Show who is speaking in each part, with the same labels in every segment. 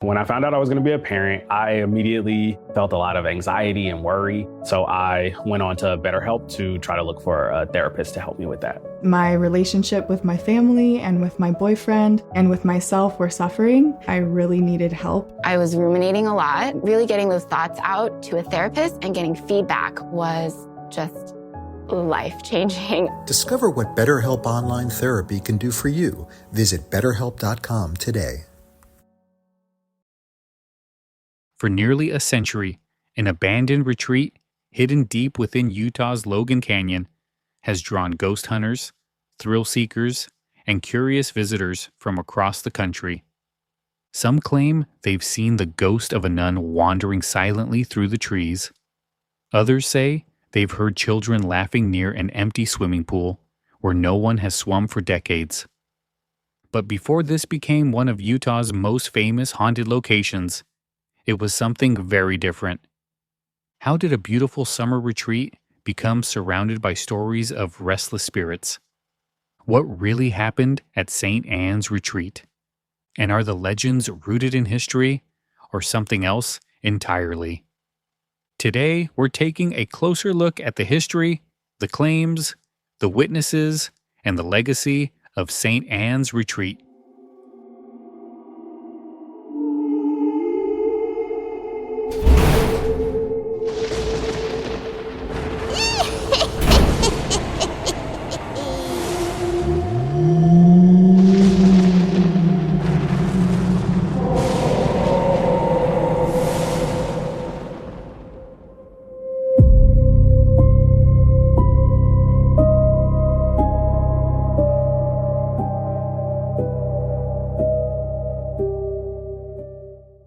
Speaker 1: When I found out I was going to be a parent, I immediately felt a lot of anxiety and worry. So I went on to BetterHelp to try to look for a therapist to help me with that.
Speaker 2: My relationship with my family and with my boyfriend and with myself were suffering. I really needed help.
Speaker 3: I was ruminating a lot. Really getting those thoughts out to a therapist and getting feedback was just life-changing.
Speaker 4: Discover what BetterHelp Online Therapy can do for you. Visit BetterHelp.com today.
Speaker 5: For nearly a century, an abandoned retreat hidden deep within Utah's Logan Canyon has drawn ghost hunters, thrill seekers, and curious visitors from across the country. Some claim they've seen the ghost of a nun wandering silently through the trees. Others say they've heard children laughing near an empty swimming pool where no one has swum for decades. But before this became one of Utah's most famous haunted locations, it was something very different. How did a beautiful summer retreat become surrounded by stories of restless spirits? What really happened at St. Anne's Retreat? And are the legends rooted in history or something else entirely? Today, we're taking a closer look at the history, the claims, the witnesses, and the legacy of St. Anne's Retreat.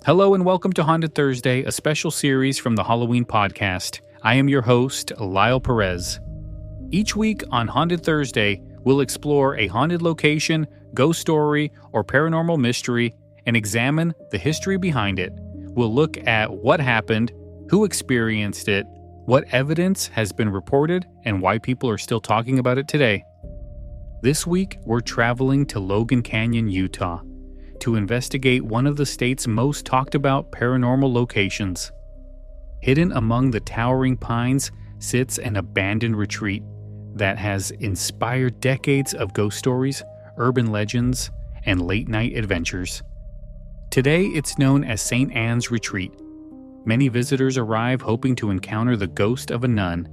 Speaker 5: Hello and welcome to Haunted Thursday, a special series from the Halloween podcast. I am your host, Lyle Perez. Each week on Haunted Thursday, we'll explore a haunted location, ghost story, or paranormal mystery and examine the history behind it. We'll look at what happened, who experienced it, what evidence has been reported, and why people are still talking about it today. This week, we're traveling to Logan Canyon, Utah, to investigate one of the state's most talked about paranormal locations. Hidden among the towering pines sits an abandoned retreat that has inspired decades of ghost stories, urban legends, and late-night adventures. Today, it's known as St. Anne's Retreat. Many visitors arrive hoping to encounter the ghost of a nun,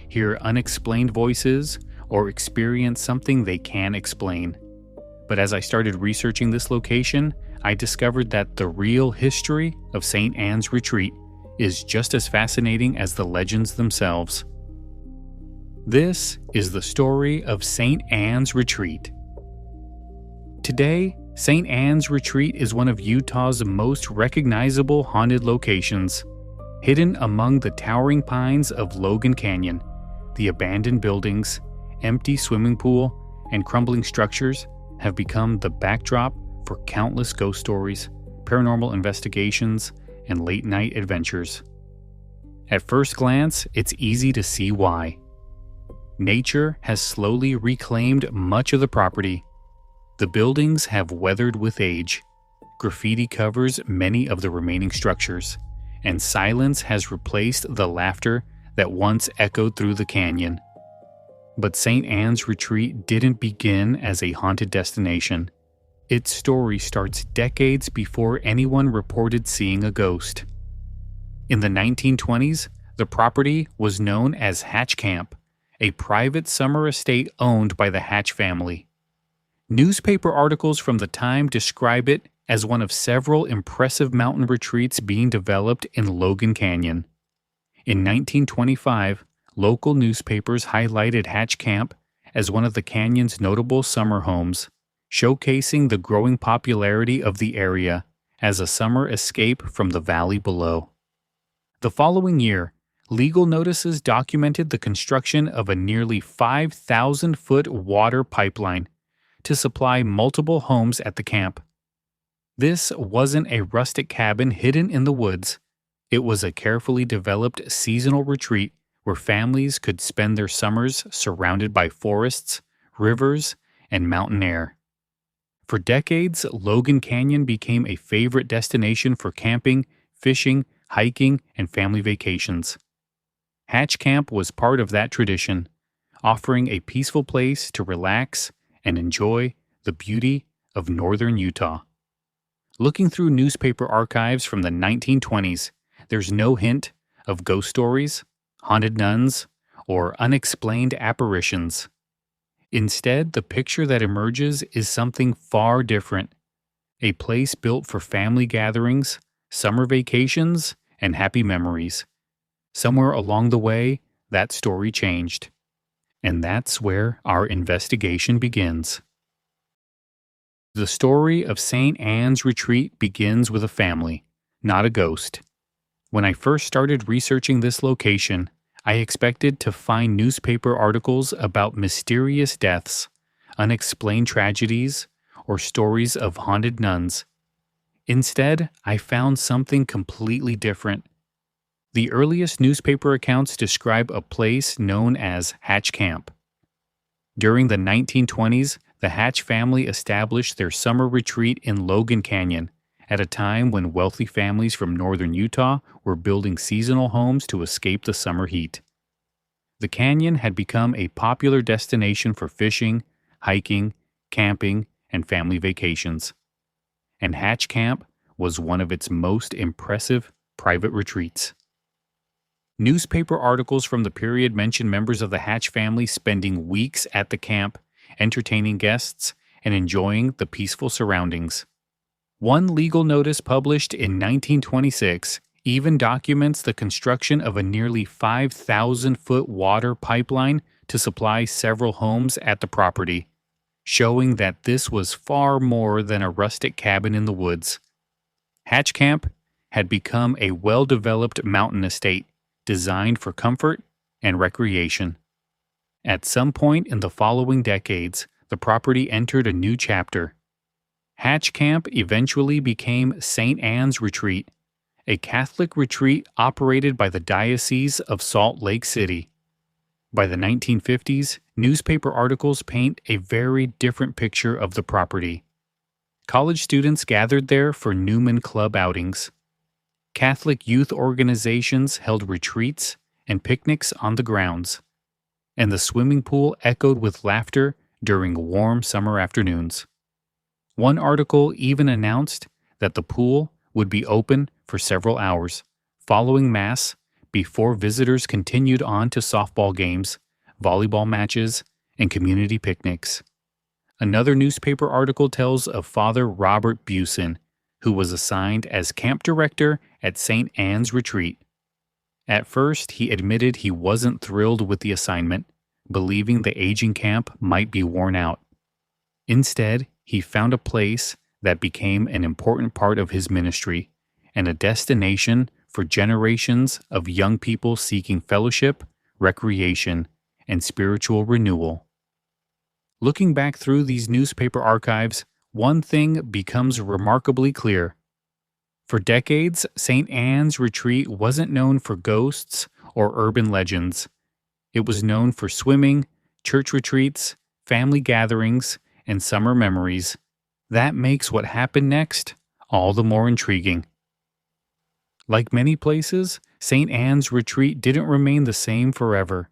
Speaker 5: hear unexplained voices, or experience something they can't explain. But as I started researching this location, I discovered that the real history of St. Anne's Retreat is just as fascinating as the legends themselves. This is the story of St. Anne's Retreat. Today, St. Anne's Retreat is one of Utah's most recognizable haunted locations. Hidden among the towering pines of Logan Canyon, the abandoned buildings, empty swimming pool, and crumbling structures have become the backdrop for countless ghost stories, paranormal investigations, and late-night adventures. At first glance, it's easy to see why. Nature has slowly reclaimed much of the property. The buildings have weathered with age. Graffiti covers many of the remaining structures, and silence has replaced the laughter that once echoed through the canyon. But St. Anne's Retreat didn't begin as a haunted destination. Its story starts decades before anyone reported seeing a ghost. In the 1920s, the property was known as Hatch Camp, a private summer estate owned by the Hatch family. Newspaper articles from the time describe it as one of several impressive mountain retreats being developed in Logan Canyon. In 1925, local newspapers highlighted Hatch Camp as one of the canyon's notable summer homes, showcasing the growing popularity of the area as a summer escape from the valley below. The following year, legal notices documented the construction of a nearly 5,000-foot water pipeline to supply multiple homes at the camp. This wasn't a rustic cabin hidden in the woods. It was a carefully developed seasonal retreat where families could spend their summers surrounded by forests, rivers, and mountain air. For decades, Logan Canyon became a favorite destination for camping, fishing, hiking, and family vacations. Hatch Camp was part of that tradition, offering a peaceful place to relax and enjoy the beauty of northern Utah. Looking through newspaper archives from the 1920s, there's no hint of ghost stories, haunted nuns, or unexplained apparitions. Instead, the picture that emerges is something far different. A place built for family gatherings, summer vacations, and happy memories. Somewhere along the way, that story changed. And that's where our investigation begins. The story of St. Anne's Retreat begins with a family, not a ghost. When I first started researching this location, I expected to find newspaper articles about mysterious deaths, unexplained tragedies, or stories of haunted nuns. Instead, I found something completely different. The earliest newspaper accounts describe a place known as Hatch Camp. During the 1920s, the Hatch family established their summer retreat in Logan Canyon at a time when wealthy families from northern Utah were building seasonal homes to escape the summer heat. The canyon had become a popular destination for fishing, hiking, camping, and family vacations. And Hatch Camp was one of its most impressive private retreats. Newspaper articles from the period mention members of the Hatch family spending weeks at the camp, entertaining guests, and enjoying the peaceful surroundings. One legal notice published in 1926 even documents the construction of a nearly 5,000-foot water pipeline to supply several homes at the property, showing that this was far more than a rustic cabin in the woods. Hatch Camp had become a well-developed mountain estate designed for comfort and recreation. At some point in the following decades, the property entered a new chapter. Hatch Camp eventually became St. Anne's Retreat, a Catholic retreat operated by the Diocese of Salt Lake City. By the 1950s, newspaper articles paint a very different picture of the property. College students gathered there for Newman Club outings. Catholic youth organizations held retreats and picnics on the grounds, and the swimming pool echoed with laughter during warm summer afternoons. One article even announced that the pool would be open for several hours, following Mass, before visitors continued on to softball games, volleyball matches, and community picnics. Another newspaper article tells of Father Robert Busen, who was assigned as camp director at St. Anne's Retreat. At first, he admitted he wasn't thrilled with the assignment, believing the aging camp might be worn out. Instead, he found a place that became an important part of his ministry and a destination for generations of young people seeking fellowship, recreation, and spiritual renewal. Looking back through these newspaper archives, one thing becomes remarkably clear. For decades, St. Anne's Retreat wasn't known for ghosts or urban legends. It was known for swimming, church retreats, family gatherings, and summer memories. That makes what happened next all the more intriguing. Like many places, St. Anne's Retreat didn't remain the same forever.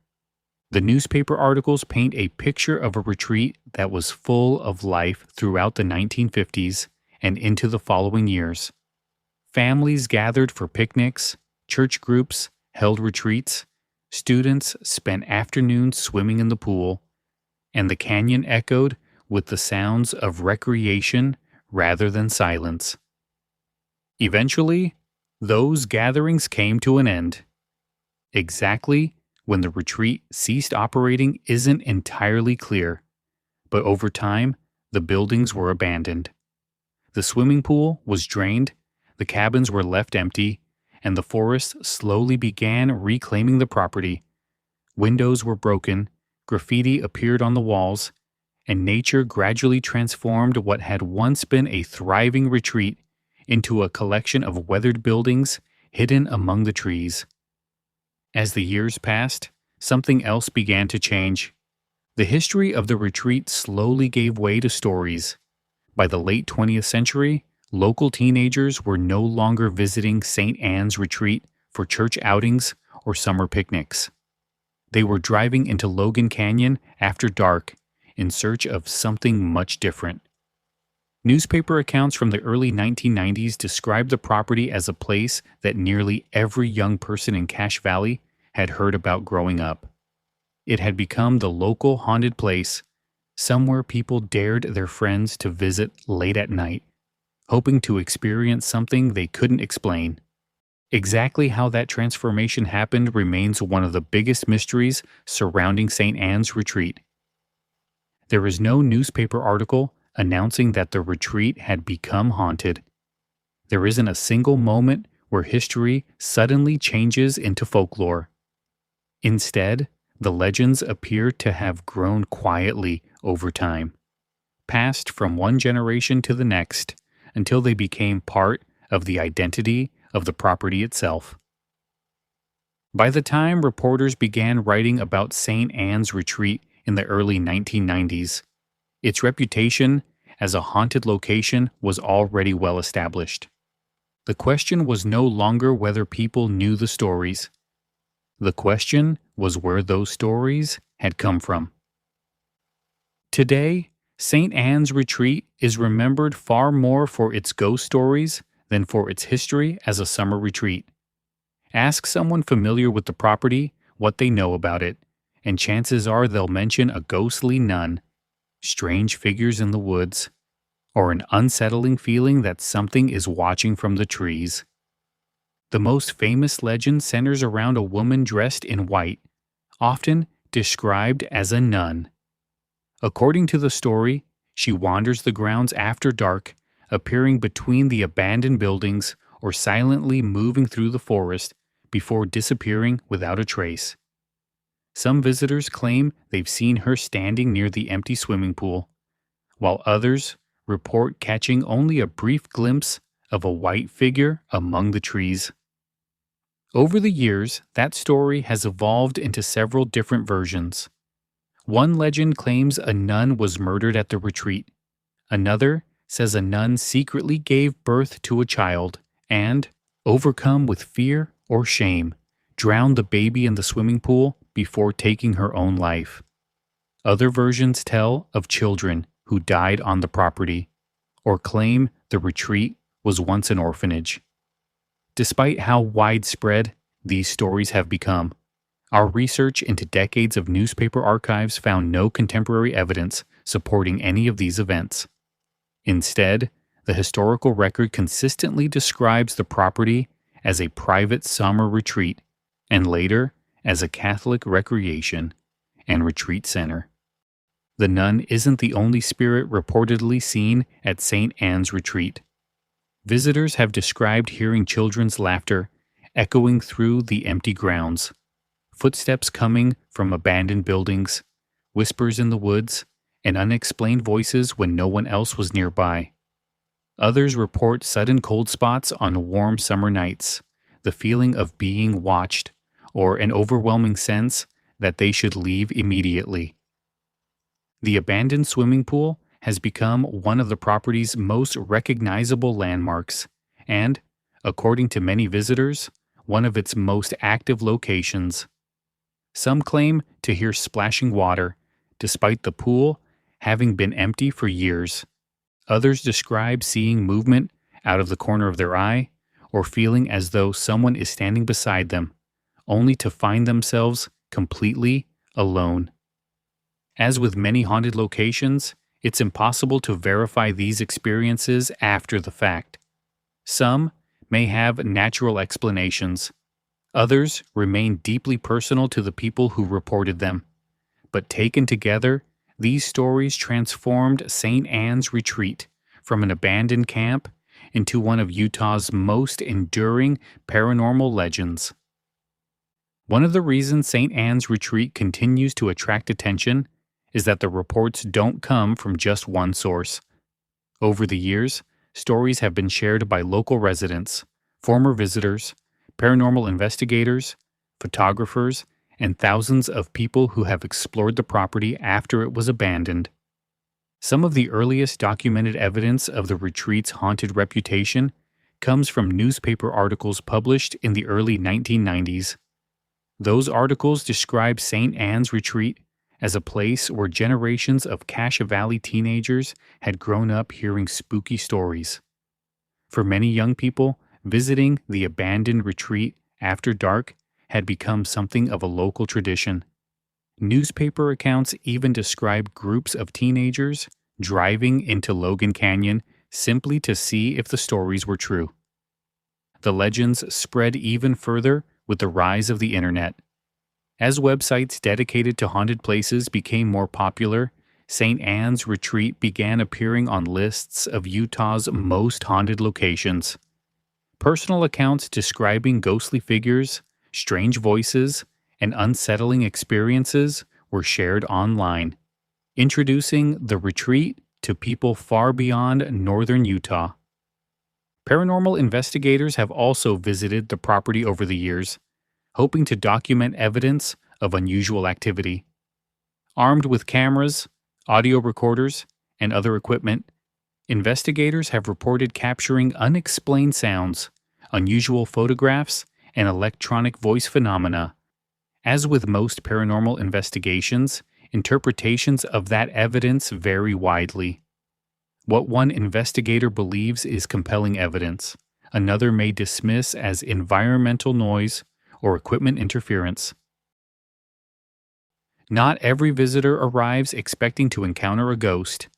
Speaker 5: The newspaper articles paint a picture of a retreat that was full of life throughout the 1950s and into the following years. Families gathered for picnics, church groups held retreats, students spent afternoons swimming in the pool, and the canyon echoed with the sounds of recreation rather than silence. Eventually, those gatherings came to an end. Exactly when the retreat ceased operating isn't entirely clear, but over time, the buildings were abandoned. The swimming pool was drained, the cabins were left empty, and the forest slowly began reclaiming the property. Windows were broken, graffiti appeared on the walls, and nature gradually transformed what had once been a thriving retreat into a collection of weathered buildings hidden among the trees. As the years passed, something else began to change. The history of the retreat slowly gave way to stories. By the late 20th century, local teenagers were no longer visiting St. Anne's Retreat for church outings or summer picnics. They were driving into Logan Canyon after dark in search of something much different. Newspaper accounts from the early 1990s described the property as a place that nearly every young person in Cache Valley had heard about growing up. It had become the local haunted place, somewhere people dared their friends to visit late at night, hoping to experience something they couldn't explain. Exactly how that transformation happened remains one of the biggest mysteries surrounding St. Anne's Retreat. There is no newspaper article announcing that the retreat had become haunted. There isn't a single moment where history suddenly changes into folklore. Instead, the legends appear to have grown quietly over time, passed from one generation to the next until they became part of the identity of the property itself. By the time reporters began writing about St. Anne's Retreat in the early 1990s, its reputation as a haunted location was already well established. The question was no longer whether people knew the stories. The question was where those stories had come from. Today, St. Anne's Retreat is remembered far more for its ghost stories than for its history as a summer retreat. Ask someone familiar with the property what they know about it, and chances are they'll mention a ghostly nun, strange figures in the woods, or an unsettling feeling that something is watching from the trees. The most famous legend centers around a woman dressed in white, often described as a nun. According to the story, she wanders the grounds after dark, appearing between the abandoned buildings or silently moving through the forest before disappearing without a trace. Some visitors claim they've seen her standing near the empty swimming pool, while others report catching only a brief glimpse of a white figure among the trees. Over the years, that story has evolved into several different versions. One legend claims a nun was murdered at the retreat. Another says a nun secretly gave birth to a child and, overcome with fear or shame, drowned the baby in the swimming pool before taking her own life. Other versions tell of children who died on the property, or claim the retreat was once an orphanage. Despite how widespread these stories have become, our research into decades of newspaper archives found no contemporary evidence supporting any of these events. Instead, the historical record consistently describes the property as a private summer retreat and later as a Catholic recreation and retreat center. The nun isn't the only spirit reportedly seen at St. Anne's Retreat. Visitors have described hearing children's laughter echoing through the empty grounds, footsteps coming from abandoned buildings, whispers in the woods, and unexplained voices when no one else was nearby. Others report sudden cold spots on warm summer nights, the feeling of being watched, or an overwhelming sense that they should leave immediately. The abandoned swimming pool has become one of the property's most recognizable landmarks and, according to many visitors, one of its most active locations. Some claim to hear splashing water, despite the pool having been empty for years. Others describe seeing movement out of the corner of their eye or feeling as though someone is standing beside them, only to find themselves completely alone. As with many haunted locations, it's impossible to verify these experiences after the fact. Some may have natural explanations. Others remain deeply personal to the people who reported them. But taken together, these stories transformed St. Anne's Retreat from an abandoned camp into one of Utah's most enduring paranormal legends. One of the reasons St. Anne's Retreat continues to attract attention is that the reports don't come from just one source. Over the years, stories have been shared by local residents, former visitors, paranormal investigators, photographers, and thousands of people who have explored the property after it was abandoned. Some of the earliest documented evidence of the retreat's haunted reputation comes from newspaper articles published in the early 1990s. Those articles describe St. Anne's Retreat as a place where generations of Cache Valley teenagers had grown up hearing spooky stories. For many young people, visiting the abandoned retreat after dark had become something of a local tradition. Newspaper accounts even describe groups of teenagers driving into Logan Canyon simply to see if the stories were true. The legends spread even further with the rise of the internet. As websites dedicated to haunted places became more popular, St. Anne's Retreat began appearing on lists of Utah's most haunted locations. Personal accounts describing ghostly figures, strange voices, and unsettling experiences were shared online, introducing the retreat to people far beyond northern Utah. Paranormal investigators have also visited the property over the years, hoping to document evidence of unusual activity. Armed with cameras, audio recorders, and other equipment, investigators have reported capturing unexplained sounds, unusual photographs, and electronic voice phenomena. As with most paranormal investigations, interpretations of that evidence vary widely. What one investigator believes is compelling evidence, another may dismiss as environmental noise or equipment interference. Not every visitor arrives expecting to encounter a ghost.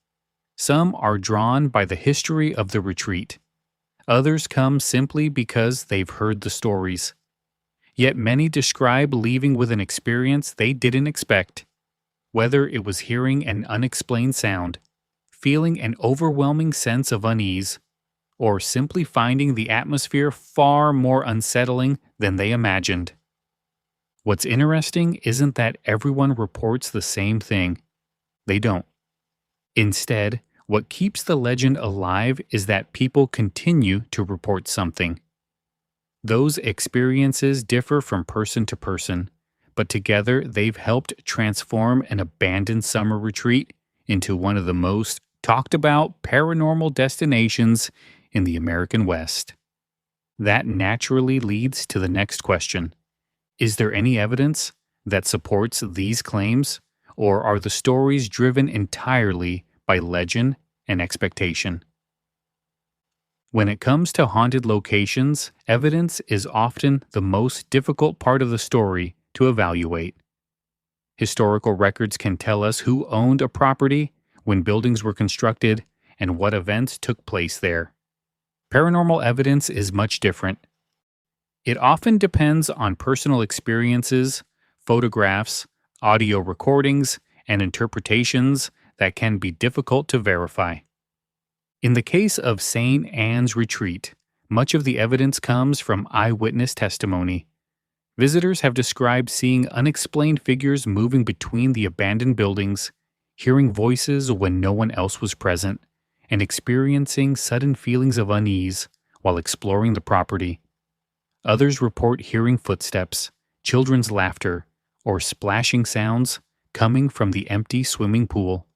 Speaker 5: Some are drawn by the history of the retreat. Others come simply because they've heard the stories. Yet many describe leaving with an experience they didn't expect, whether it was hearing an unexplained sound, feeling an overwhelming sense of unease, or simply finding the atmosphere far more unsettling than they imagined. What's interesting isn't that everyone reports the same thing. They don't. Instead, what keeps the legend alive is that people continue to report something. Those experiences differ from person to person, but together they've helped transform an abandoned summer retreat into one of the most talked about paranormal destinations in the American West. That naturally leads to the next question. Is there any evidence that supports these claims, or are the stories driven entirely by legend and expectation? When it comes to haunted locations, evidence is often the most difficult part of the story to evaluate. Historical records can tell us who owned a property, when buildings were constructed, and what events took place there. Paranormal evidence is much different. It often depends on personal experiences, photographs, audio recordings, and interpretations that can be difficult to verify. In the case of St. Anne's Retreat, much of the evidence comes from eyewitness testimony. Visitors have described seeing unexplained figures moving between the abandoned buildings, hearing voices when no one else was present, and experiencing sudden feelings of unease while exploring the property. Others report hearing footsteps, children's laughter, or splashing sounds coming from the empty swimming pool.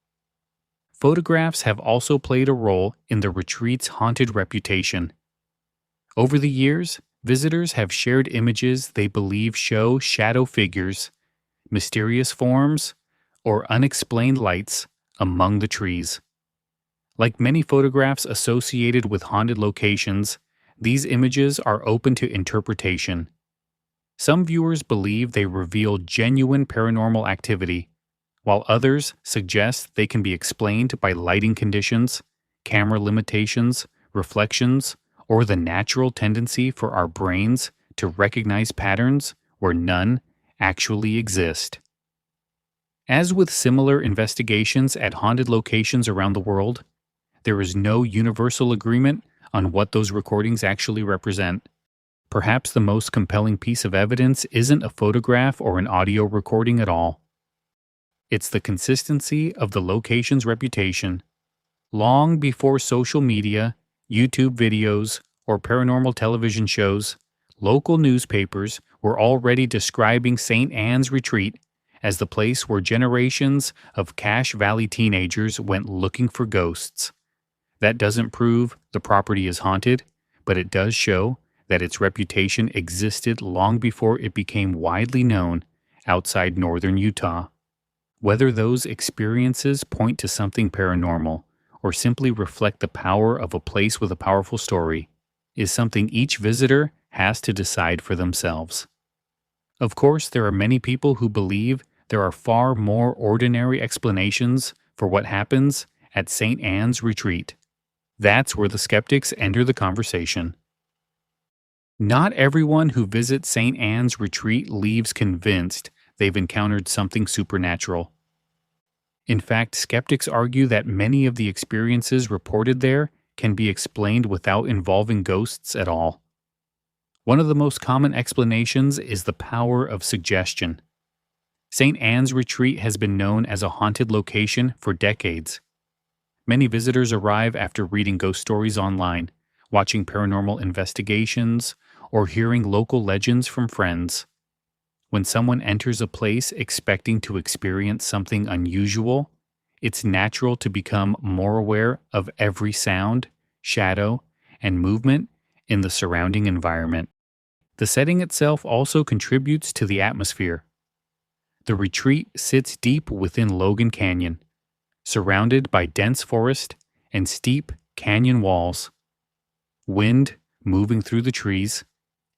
Speaker 5: Photographs have also played a role in the retreat's haunted reputation. Over the years, visitors have shared images they believe show shadow figures, mysterious forms, or unexplained lights among the trees. Like many photographs associated with haunted locations, these images are open to interpretation. Some viewers believe they reveal genuine paranormal activity, while others suggest they can be explained by lighting conditions, camera limitations, reflections, or the natural tendency for our brains to recognize patterns where none actually exist. As with similar investigations at haunted locations around the world, there is no universal agreement on what those recordings actually represent. Perhaps the most compelling piece of evidence isn't a photograph or an audio recording at all. It's the consistency of the location's reputation. Long before social media, YouTube videos, or paranormal television shows, local newspapers were already describing St. Anne's Retreat as the place where generations of Cache Valley teenagers went looking for ghosts. That doesn't prove the property is haunted, but it does show that its reputation existed long before it became widely known outside northern Utah. Whether those experiences point to something paranormal or simply reflect the power of a place with a powerful story is something each visitor has to decide for themselves. Of course, there are many people who believe there are far more ordinary explanations for what happens at St. Anne's Retreat. That's where the skeptics enter the conversation. Not everyone who visits St. Anne's Retreat leaves convinced they've encountered something supernatural. In fact, skeptics argue that many of the experiences reported there can be explained without involving ghosts at all. One of the most common explanations is the power of suggestion. St. Anne's Retreat has been known as a haunted location for decades. Many visitors arrive after reading ghost stories online, watching paranormal investigations, or hearing local legends from friends. When someone enters a place expecting to experience something unusual, it's natural to become more aware of every sound, shadow, and movement in the surrounding environment. The setting itself also contributes to the atmosphere. The retreat sits deep within Logan Canyon, surrounded by dense forest and steep canyon walls. Wind moving through the trees,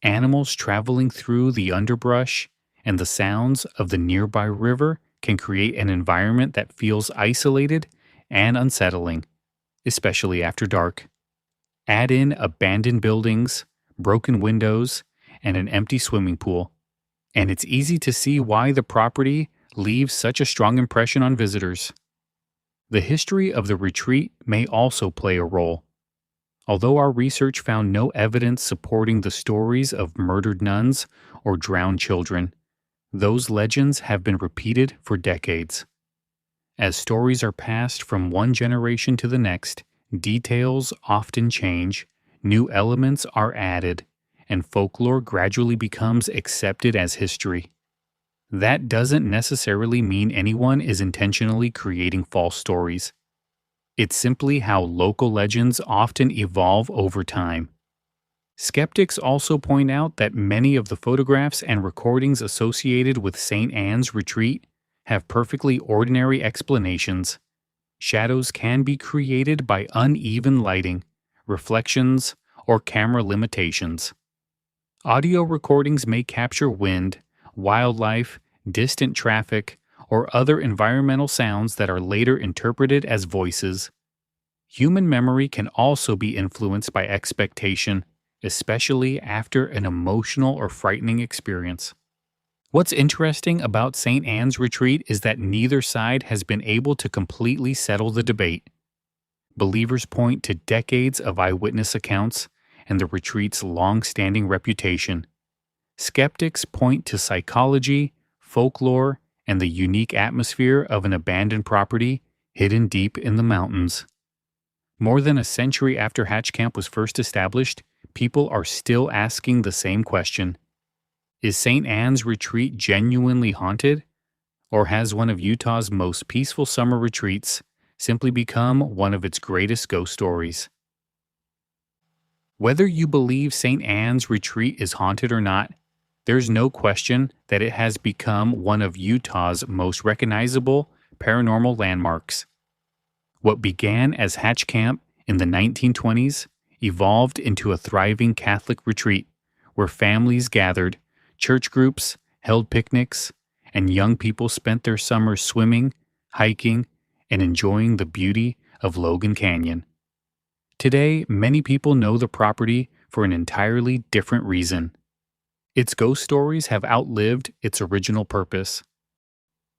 Speaker 5: animals traveling through the underbrush, and the sounds of the nearby river can create an environment that feels isolated and unsettling, especially after dark. Add in abandoned buildings, broken windows, and an empty swimming pool, and it's easy to see why the property leaves such a strong impression on visitors. The history of the retreat may also play a role. Although our research found no evidence supporting the stories of murdered nuns or drowned children, those legends have been repeated for decades. As stories are passed from one generation to the next, details often change, new elements are added, and folklore gradually becomes accepted as history. That doesn't necessarily mean anyone is intentionally creating false stories. It's simply how local legends often evolve over time. Skeptics also point out that many of the photographs and recordings associated with St. Anne's Retreat have perfectly ordinary explanations. Shadows can be created by uneven lighting, reflections, or camera limitations. Audio recordings may capture wind, wildlife, distant traffic, or other environmental sounds that are later interpreted as voices. Human memory can also be influenced by expectation, especially after an emotional or frightening experience. What's interesting about St. Anne's Retreat is that neither side has been able to completely settle the debate. Believers point to decades of eyewitness accounts and the retreat's long-standing reputation. Skeptics point to psychology, folklore, and the unique atmosphere of an abandoned property hidden deep in the mountains. More than a century after Hatch Camp was first established, people are still asking the same question. Is St. Anne's Retreat genuinely haunted? Or has one of Utah's most peaceful summer retreats simply become one of its greatest ghost stories? Whether you believe St. Anne's Retreat is haunted or not, there's no question that it has become one of Utah's most recognizable paranormal landmarks. What began as Hatch Camp in the 1920s evolved into a thriving Catholic retreat where families gathered, church groups held picnics, and young people spent their summers swimming, hiking, and enjoying the beauty of Logan Canyon. Today, many people know the property for an entirely different reason. Its ghost stories have outlived its original purpose.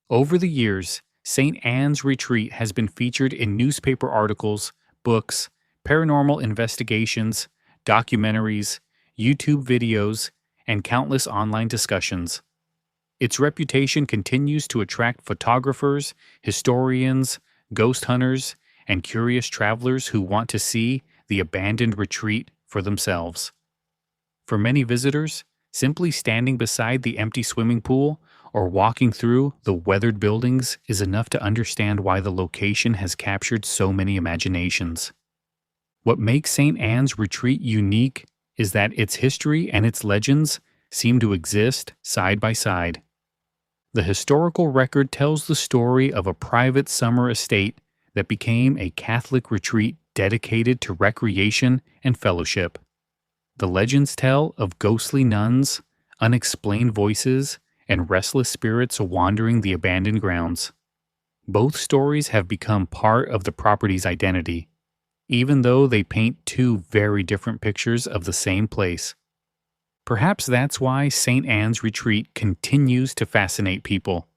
Speaker 5: Over the years, St. Anne's Retreat has been featured in newspaper articles, books, paranormal investigations, documentaries, YouTube videos, and countless online discussions. Its reputation continues to attract photographers, historians, ghost hunters, and curious travelers who want to see the abandoned retreat for themselves. For many visitors, Simply standing beside the empty swimming pool or walking through the weathered buildings is enough to understand why the location has captured so many imaginations. What makes St. Anne's Retreat unique is that its history and its legends seem to exist side by side. The historical record tells the story of a private summer estate that became a Catholic retreat dedicated to recreation and fellowship. The legends tell of ghostly nuns, unexplained voices, and restless spirits wandering the abandoned grounds. Both stories have become part of the property's identity, even though they paint two very different pictures of the same place. Perhaps that's why St. Anne's Retreat continues to fascinate people.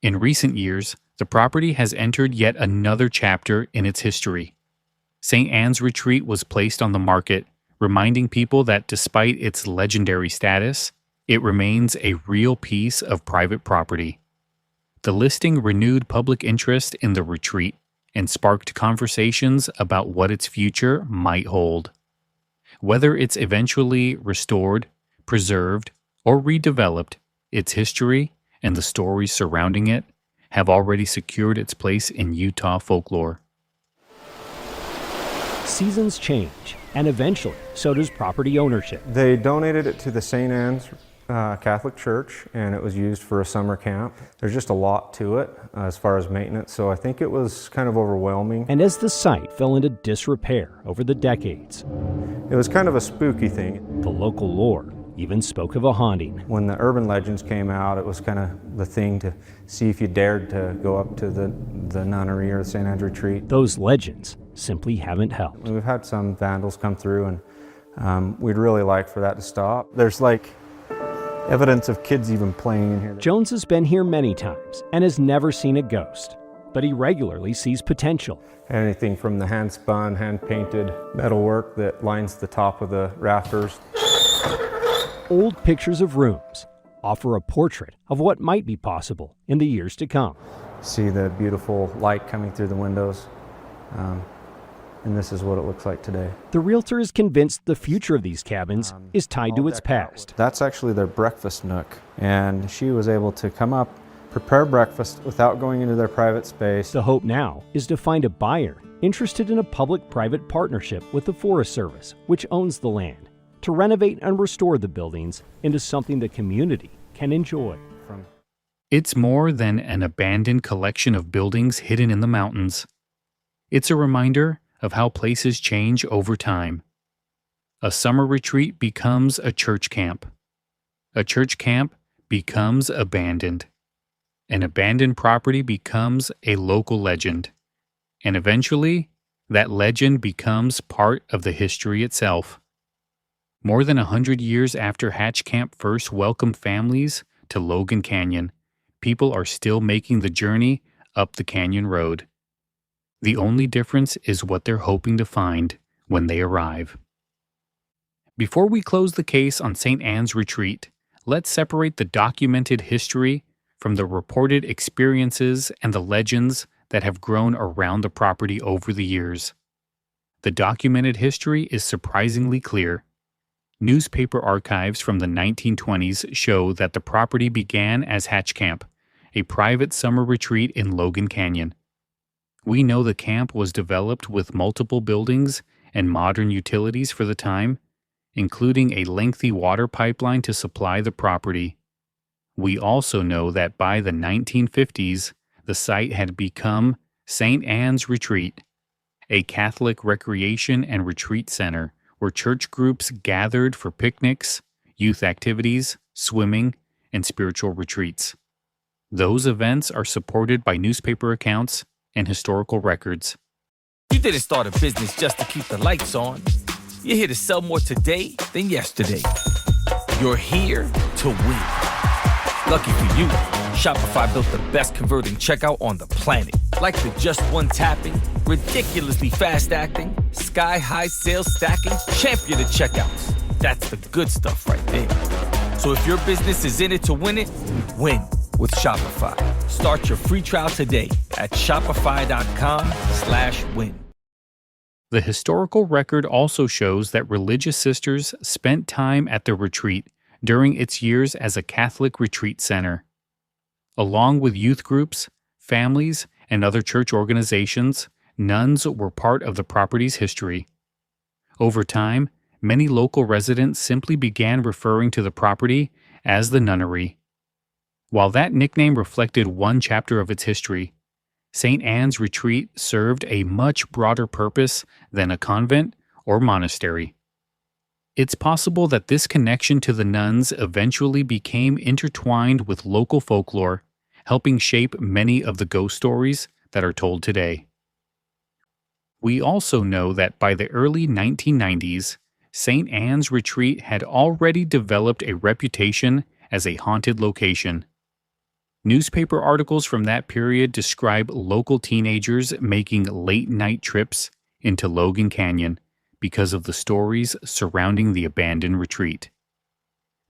Speaker 5: In recent years, the property has entered yet another chapter in its history. St. Anne's Retreat was placed on the market, reminding people that despite its legendary status, it remains a real piece of private property. The listing renewed public interest in the retreat and sparked conversations about what its future might hold. Whether it's eventually restored, preserved, or redeveloped, its history and the stories surrounding it have already secured its place in Utah folklore.
Speaker 6: Seasons change, and eventually, so does property ownership.
Speaker 7: They donated it to the St. Anne's Catholic Church, and it was used for a summer camp. There's just a lot to it as far as maintenance, so I think it was kind of overwhelming.
Speaker 6: And as the site fell into disrepair over the decades,
Speaker 7: it was kind of a spooky thing.
Speaker 6: The local lore even spoke of a haunting.
Speaker 7: When the urban legends came out, it was kind of the thing to see if you dared to go up to the Nunnery or the St. Anne's Retreat.
Speaker 6: Those legends simply haven't helped.
Speaker 7: We've had some vandals come through, and we'd really like for that to stop. There's like evidence of kids even playing in here.
Speaker 6: Jones has been here many times and has never seen a ghost, but he regularly sees potential.
Speaker 7: Anything from the hand-spun, hand-painted metalwork that lines the top of the rafters.
Speaker 6: Old pictures of rooms offer a portrait of what might be possible in the years to come.
Speaker 7: See the beautiful light coming through the windows, and this is what it looks like today.
Speaker 6: The realtor is convinced the future of these cabins is tied to its past.
Speaker 7: That's actually their breakfast nook, and she was able to come up, prepare breakfast without going into their private space.
Speaker 6: The hope now is to find a buyer interested in a public-private partnership with the Forest Service, which owns the land, to renovate and restore the buildings into something the community can enjoy.
Speaker 5: It's more than an abandoned collection of buildings hidden in the mountains. It's a reminder of how places change over time. A summer retreat becomes a church camp. A church camp becomes abandoned. An abandoned property becomes a local legend. And eventually, that legend becomes part of the history itself. More than 100 years after Hatch Camp first welcomed families to Logan Canyon, people are still making the journey up the canyon road. The only difference is what they're hoping to find when they arrive. Before we close the case on St. Anne's Retreat, let's separate the documented history from the reported experiences and the legends that have grown around the property over the years. The documented history is surprisingly clear. Newspaper archives from the 1920s show that the property began as Hatch Camp, a private summer retreat in Logan Canyon. We know the camp was developed with multiple buildings and modern utilities for the time, including a lengthy water pipeline to supply the property. We also know that by the 1950s, the site had become St. Anne's Retreat, a Catholic recreation and retreat center where church groups gathered for picnics, youth activities, swimming, and spiritual retreats. Those events are supported by newspaper accounts and historical records.
Speaker 8: You didn't start a business just to keep the lights on. You're here to sell more today than yesterday. You're here to win. Lucky for you, Shopify built the best converting checkout on the planet. Like the just one tapping, ridiculously fast acting, sky-high sales stacking, champion of checkouts. That's the good stuff right there. So if your business is in it to win it, win with Shopify. Start your free trial today at shopify.com/win.
Speaker 5: The historical record also shows that religious sisters spent time at the retreat during its years as a Catholic retreat center. Along with youth groups, families, and other church organizations, nuns were part of the property's history. Over time, many local residents simply began referring to the property as the Nunnery. While that nickname reflected one chapter of its history, St. Anne's Retreat served a much broader purpose than a convent or monastery. It's possible that this connection to the nuns eventually became intertwined with local folklore, helping shape many of the ghost stories that are told today. We also know that by the early 1990s, St. Anne's Retreat had already developed a reputation as a haunted location. Newspaper articles from that period describe local teenagers making late-night trips into Logan Canyon because of the stories surrounding the abandoned retreat.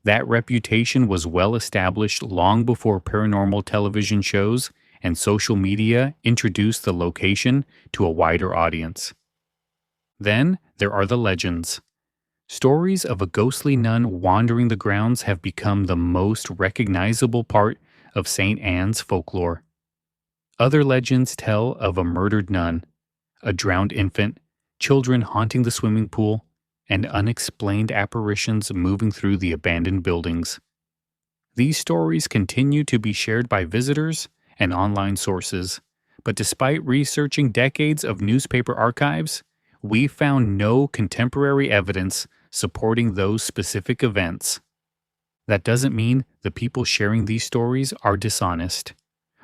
Speaker 5: That reputation was well established long before paranormal television shows and social media introduced the location to a wider audience. Then there are the legends. Stories of a ghostly nun wandering the grounds have become the most recognizable part of St. Anne's folklore. Other legends tell of a murdered nun, a drowned infant, children haunting the swimming pool, and unexplained apparitions moving through the abandoned buildings. These stories continue to be shared by visitors and online sources, but despite researching decades of newspaper archives, we found no contemporary evidence supporting those specific events. That doesn't mean the people sharing these stories are dishonest.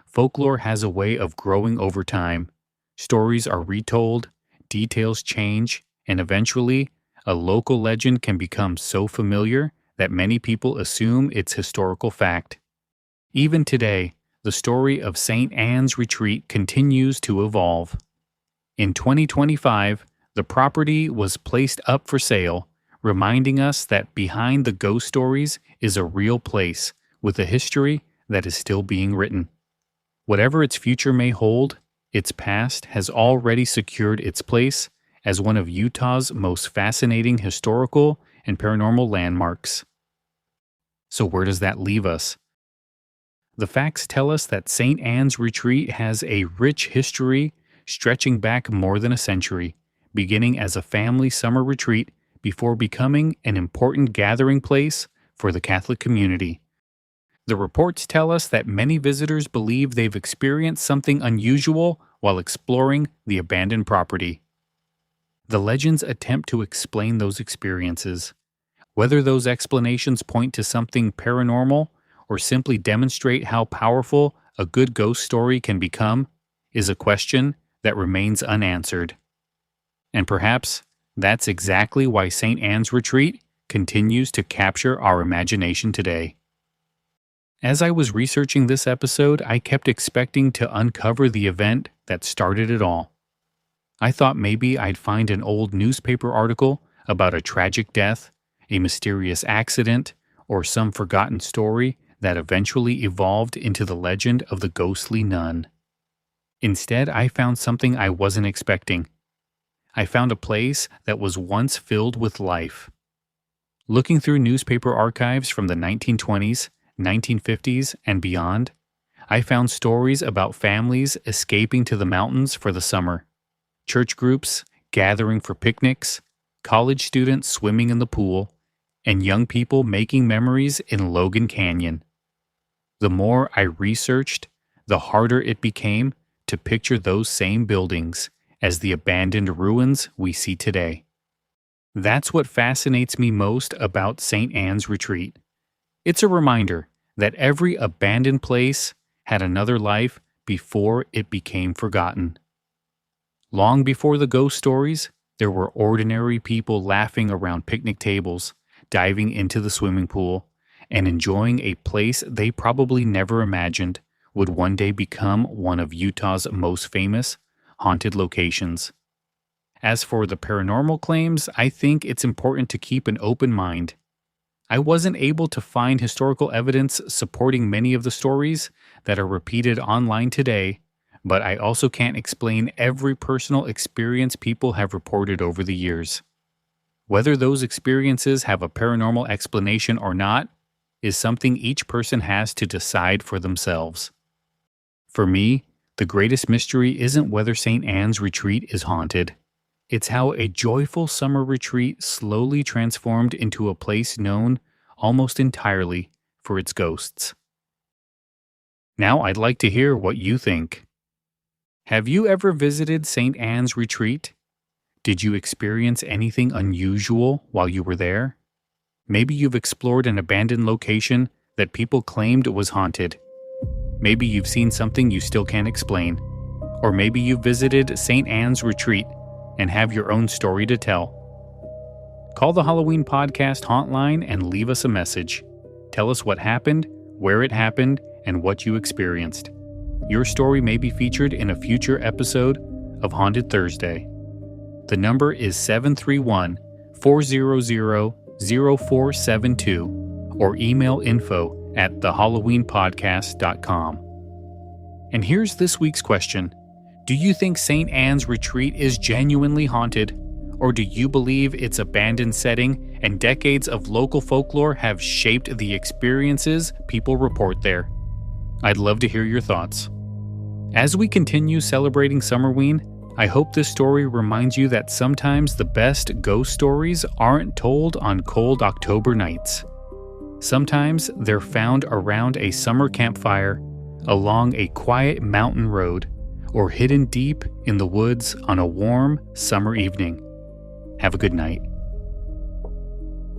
Speaker 5: Folklore has a way of growing over time. Stories are retold, details change, and eventually, a local legend can become so familiar that many people assume it's historical fact. Even today, the story of St. Anne's Retreat continues to evolve. In 2025, the property was placed up for sale, reminding us that behind the ghost stories is a real place with a history that is still being written. Whatever its future may hold, its past has already secured its place as one of Utah's most fascinating historical and paranormal landmarks. So where does that leave us? The facts tell us that St. Anne's Retreat has a rich history stretching back more than a century, beginning as a family summer retreat before becoming an important gathering place for the Catholic community. The reports tell us that many visitors believe they've experienced something unusual while exploring the abandoned property. The legends attempt to explain those experiences. Whether those explanations point to something paranormal or simply demonstrate how powerful a good ghost story can become is a question that remains unanswered. And perhaps that's exactly why St. Anne's Retreat continues to capture our imagination today. As I was researching this episode, I kept expecting to uncover the event that started it all. I thought maybe I'd find an old newspaper article about a tragic death, a mysterious accident, or some forgotten story that eventually evolved into the legend of the ghostly nun. Instead, I found something I wasn't expecting. I found a place that was once filled with life. Looking through newspaper archives from the 1920s, 1950s, and beyond, I found stories about families escaping to the mountains for the summer, church groups gathering for picnics, college students swimming in the pool, and young people making memories in Logan Canyon. The more I researched, the harder it became to picture those same buildings as the abandoned ruins we see today. That's what fascinates me most about St. Anne's Retreat. It's a reminder that every abandoned place had another life before it became forgotten. Long before the ghost stories, there were ordinary people laughing around picnic tables, diving into the swimming pool, and enjoying a place they probably never imagined would one day become one of Utah's most famous haunted locations. As for the paranormal claims, I think it's important to keep an open mind. I wasn't able to find historical evidence supporting many of the stories that are repeated online today, but I also can't explain every personal experience people have reported over the years. Whether those experiences have a paranormal explanation or not is something each person has to decide for themselves. For me, the greatest mystery isn't whether St. Anne's Retreat is haunted. It's how a joyful summer retreat slowly transformed into a place known almost entirely for its ghosts. Now I'd like to hear what you think. Have you ever visited St. Anne's Retreat? Did you experience anything unusual while you were there? Maybe you've explored an abandoned location that people claimed was haunted. Maybe you've seen something you still can't explain. Or maybe you visited St. Anne's Retreat and have your own story to tell. Call the Halloween Podcast hotline and leave us a message. Tell us what happened, where it happened, and what you experienced. Your story may be featured in a future episode of Haunted Thursday. The number is 731-400-0472 or email info@thehalloweenpodcast.com. And here's this week's question. Do you think St. Anne's Retreat is genuinely haunted? Or do you believe its abandoned setting and decades of local folklore have shaped the experiences people report there? I'd love to hear your thoughts. As we continue celebrating Summerween, I hope this story reminds you that sometimes the best ghost stories aren't told on cold October nights. Sometimes they're found around a summer campfire, along a quiet mountain road, or hidden deep in the woods on a warm summer evening. Have a good night.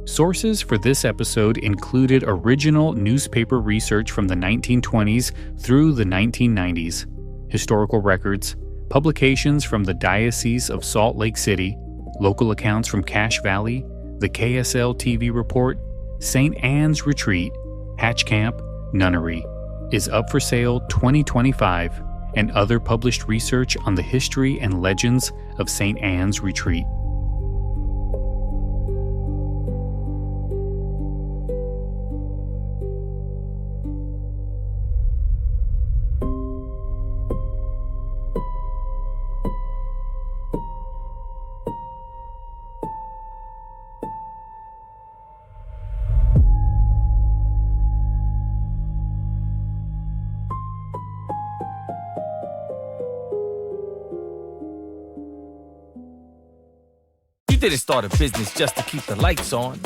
Speaker 5: Sources for this episode included original newspaper research from the 1920s through the 1990s, historical records, publications from the Diocese of Salt Lake City, local accounts from Cache Valley, the KSL TV report, St. Anne's Retreat, Hatch Camp, Nunnery, is up for sale 2025, and other published research on the history and legends of St. Anne's Retreat.
Speaker 8: You didn't start a business just to keep the lights on.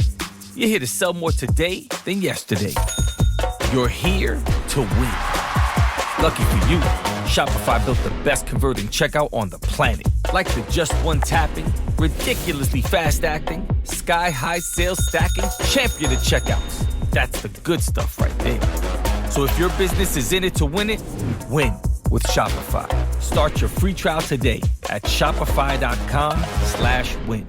Speaker 8: You're here to sell more today than yesterday. You're here to win. Lucky for you, Shopify built the best converting checkout on the planet. Like the just one tapping, ridiculously fast acting, sky-high sales stacking, champion of checkouts. That's the good stuff right there. So if your business is in it to win it, win with Shopify. Start your free trial today at shopify.com/win.